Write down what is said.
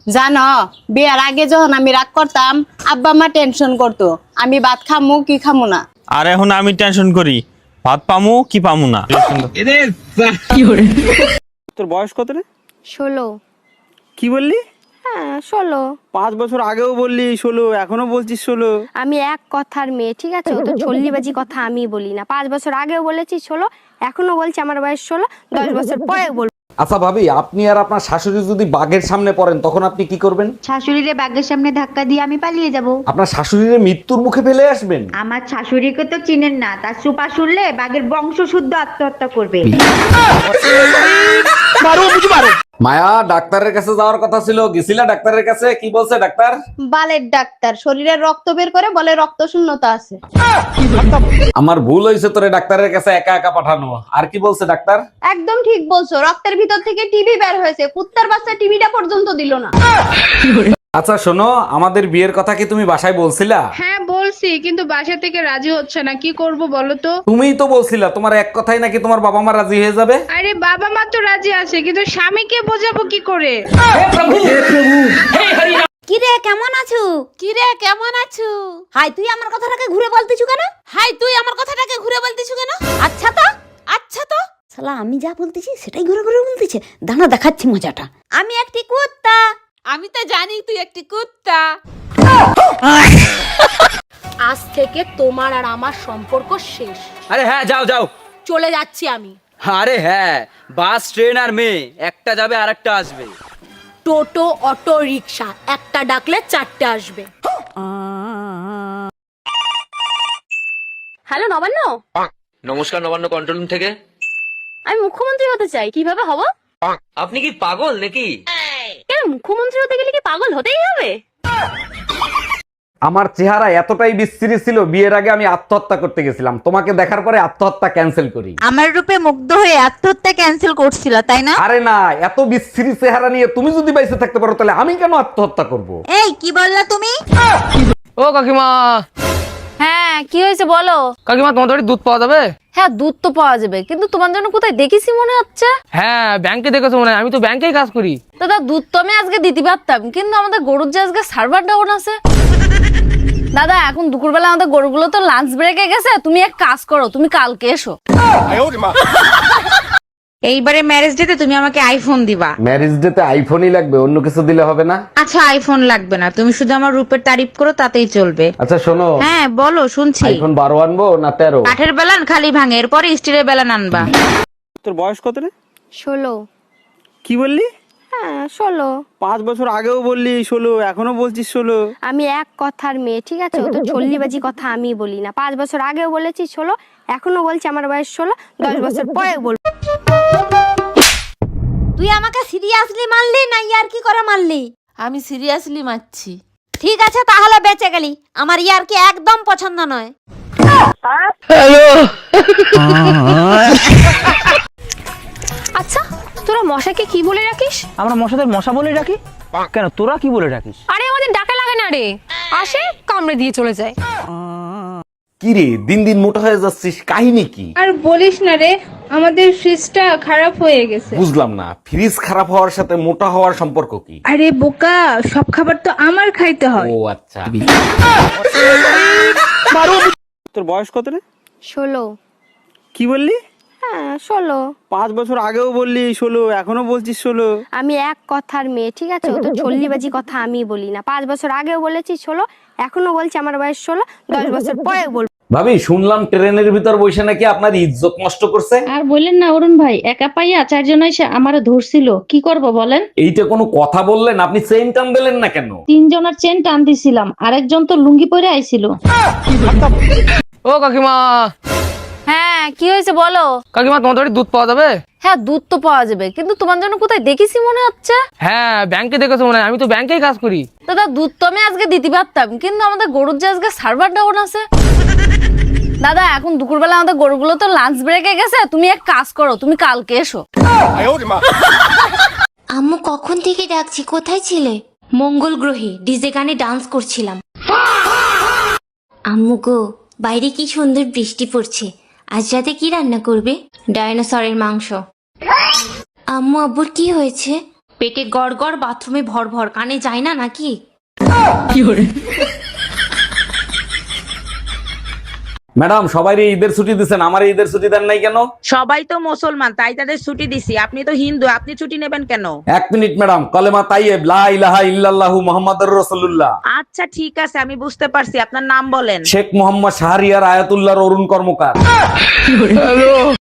জানো, বিয়ের আগে যখন আমি রাগ করতাম, আব্বা মা টেনশন করতো আমি ভাত খামু কি খামু না। আর এখন আমি টেনশন করি ভাত পামু কি পামু না। তোর বয়স কত রে? 16। কি বললি? হ্যাঁ 16। 5 বছর আগেও বললি 16, এখনো বলছিস 16। আমি এক কথার মেয়ে, ঠিক আছে? ও তো ছল্লিবাজি কথা আমি বলি না। 5 বছর আগেও বলেছি 16, এখনো বলছি আমার বয়স 16, 10 বছর পরে বলবো। আচ্ছা ভাবি, আপনি আর আপনার শাশুড়ি যদি বাঘের সামনে পড়েন তখন আপনি কি করবেন? শাশুড়িরে বাঘের সামনে ধাক্কা দিয়ে আমি পালিয়ে যাব। আপনার শাশুড়ির মৃত্যুর মুখে ফেলে আসবেন? আমার শাশুড়িকে তো চিনেন না, তার সুপা শুনলে বাঘের বংশ শুদ্ধ আত্মহত্যা করবে। মায়া, ডাক্তারের কাছে যাওয়ার কথা ছিল, গেছিলা ডাক্তারের কাছে? কি বলছে ডাক্তার? বালের ডাক্তার, শরীরের রক্ত বের করে বলে রক্ত শূন্যতা আছে। আমার ভুল হয়েছে তোরে ডাক্তারের কাছে একা একা পাঠানো। আর কি বলছে ডাক্তার? একদম ঠিক বলছো, রক্তের ভিতর থেকে টিবি বের হয়েছে, কুত্তার বাচ্চা টিবিটা পর্যন্ত দিল না। আচ্ছা শোনো, আমাদের বিয়ের কথা কি তুমি বাসায় বলছিলা? হ্যাঁ বলছি, কিন্তু বাসা থেকে রাজি হচ্ছে না, কি করব বলো তো? তুমিই তো বলছিলা তোমার এক কথাই নাকি তোমার বাবা মা রাজি হয়ে যাবে। আরে বাবা মা তো রাজি আছে, কিন্তু স্বামীকে বোঝাবো কি করে? কিরে কেমন আছো? কিরে কেমন আছো? হাই তুই আমার কথাটাকে ঘুরে বলতিছু কেন? হাই তুই আমার কথাটাকে ঘুরে বলতিছু কেন? আচ্ছা তো, আচ্ছা তো। শালা আমি যা বলতেছি সেটাই ঘুরে ঘুরে বলতেছে। দাঁড়া দেখাচ্ছি মজাটা। আমি একটি কুত্তা। আমি তো জানি তুই একটি কুত্তা। আজ থেকে তোমার আর আমার সম্পর্ক শেষ। আরে হ্যাঁ, যাও যাও। চলে যাচ্ছি আমি। আরে হ্যাঁ, বাস ট্রেন আর মেয়ে, একটা যাবে আর একটা আসবে। টোটো অটো রিকশা একটা ডাকলে 4টে আসবে। হ্যালো নবান্ন। নমস্কার, নবান্ন কন্ট্রোল রুম থেকে। আমি মুখ্যমন্ত্রী হতে চাই, কিভাবে হব? আপনি কি পাগল নাকি? কেন, মুখ্যমন্ত্রী হতে গেলে কি পাগল হতেই হবে? আমার চেহারা এতটাই বিশ্রী ছিল, বিয়ের আগে আমি আত্মহত্যা করতে গেছিলাম। তোমাকে দেখার পরে আত্মহত্যা ক্যান্সেল করি। আমার রূপে মুগ্ধ হয়ে আত্মহত্যা ক্যান্সেল করছিল, তাই না? আরে না, এত বিশ্রী চেহারা নিয়ে তুমি যদি বাইসে থাকতে পারো তাহলে আমি কেন আত্মহত্যা করব? এই কি বললা তুমি? ও কাকিমা। হ্যাঁ কি হয়েছে বলো। কাকিমা, তোমার বাড়ি দুধ পাওয়া যাবে? হ্যাঁ দুধ তো পাওয়া যাবে, কিন্তু তোমার জন্য কোথায় দেখেছি মনে হচ্ছে। হ্যাঁ ব্যাংকে দেখেছো মনে হয়, আমি তো ব্যাংকেই কাজ করি। দাদা দুধ তো আমি আজকে দিতে পারতাম, কিন্তু আমাদের গরুর যে আজকে সার্ভার ডাউন আছে। দাদা এখন দুপুরবেলা আমাদের গরুগুলো তো লাঞ্চ ব্রেকে গেছে, তুমি এক কাজ করো, তুমি কালকে এসো। এইবারে ম্যারেজ ডেতে তুমি আমাকে আইফোন দিবা। ম্যারেজ ডেতে আইফোনই লাগবে, অন্য কিছু দিলে হবে না? আচ্ছা আইফোন লাগবে না, তুমি শুধু আমার রূপের তারিফ করো তাতেই চলবে। আচ্ছা শোনো। হ্যাঁ বলো, শুনছি। আইফোন 12 আনবো না 13? কাঠের বেলান খালি ভাঙে, এরপরে স্টিলের বেলান আনবা। তোর বয়স কত রে? 16। কি বললি? হ্যাঁ 16। 5 বছর আগেও বললি 16, এখনো বলছিস 16। আমি এক কথার মেয়ে, ঠিক আছে? ও তো ছল্লিবাজি কথা আমি বলি না। 5 বছর আগেও বলেছি 16, এখনো বলছি আমার বয়স 16, 10 বছর পরে বলবো। তুই আমাকে সিরিয়াসলি মারলি না ইয়ার কি করে মারলি? আমি সিরিয়াসলি মারছি। ঠিক আছে তাহলে বেঁচে গেলি, আমার ইয়ার কি একদম পছন্দ নয়। আচ্ছা তোরা মশাকে কি বলে রাখিস? আমরা মশাদের মশা বলে ডাকি। কেন, তোরা কি বলে ডাকিস? আরে আমাদের ডাকা লাগে না রে, আসে কামড়ে দিয়ে চলে যায়। কি রে, দিন দিন মোটা হয়ে যাচ্ছিস, কাহিনী কি? আর বলিস না রে, আমাদের ফ্রিজটা খারাপ হয়ে গেছে। বুঝলাম না, ফ্রিজ খারাপ হওয়ার সাথে মোটা হওয়ার সম্পর্ক কি? আরে বোকা, সব খাবার তো আমার খাইতে হয়। ও আচ্ছা। তোর বয়স কত রে? 16। কি বললি? হ্যাঁ 16। 5 বছর আগেও বললি 16, এখনো বলছিস 16। আমি এক কথার মেয়ে, ঠিক আছে? ও তো ছল্লিবাজি কথা আমি বলি না। 5 বছর আগেও বলেছি 16, এখনো বলছি আমার বয়স 16, 10 বছর পরে বলবো। ভাবি, শুনলাম ট্রেনের ভিতর বসে নাকি আপনার ইজ্জত নষ্ট করছে। আর বললেন না অরুণ ভাই, একা পাইয়া 4জন এসে আমারে ধরছিল, কি করব বলেন? এইটা কোনো কথা বললেন? আপনি চেইন টান দিলেন না কেন? 3জনের চেন টান দিছিলাম, আরেকজন তো লুঙ্গি পরে আইছিল। ও কাকিমা। হ্যাঁ কি হয়েছে বলো। কাকিমা, তোমার বাড়ি দুধ পাওয়া যাবে? হ্যাঁ দুধ তো পাওয়া যাবে, কিন্তু তোমার জন্য কোথায় দেখেছি মনে হচ্ছে। হ্যাঁ ব্যাংকে দেখেছো মনে হয়, আমি তো ব্যাংকেই কাজ করি। দাদা দুধ তো আমি আজকে দিতে পারতাম, কিন্তু আমাদের গরুর যে আজকে সার্ভার ডাউন আছে। দাদা এখন দুপুরবেলা আমাদের গরুগুলো তো লাঞ্চ ব্রেকে গেছে, তুমি এক কাজ করো, তুমি কালকে এসো। আম্মু কখন থেকে ডাকছি, কোথায় ছিলে? মঙ্গল গ্রহে ডিজে গানে ডান্স করছিলাম। আম্মু গো, বাইরে কি সুন্দর বৃষ্টি পড়ছে, আজ রাতে কি রান্না করবে? ডাইনোসরের মাংস। আম্মু আব্বুর কি হয়েছে? পেটে গড় গড়, বাথরুমে ভর ভর, কানে যায় না নাকি? ম্যাডাম, সবাই ঈদের ছুটি দিচ্ছেন, আমার ঈদের ছুটি দেন নাই কেন? সবাই তো মুসলমান, তাই তাদের ছুটি দিছি। আপনি তো হিন্দু, আপনি ছুটি নেবেন কেন? 1 মিনিট ম্যাডাম, কলেমা তাইয়েব লা ইলাহা ইল্লাল্লাহু মুহাম্মাদুর রাসূলুল্লাহ। আচ্ছা ঠিক আছে, আমি বুঝতে পারছি। আপনার নাম বলেন। শেখ মোহাম্মদ শাহরিয়ার আয়াতুল্লাহর অরুণ কর্মকার।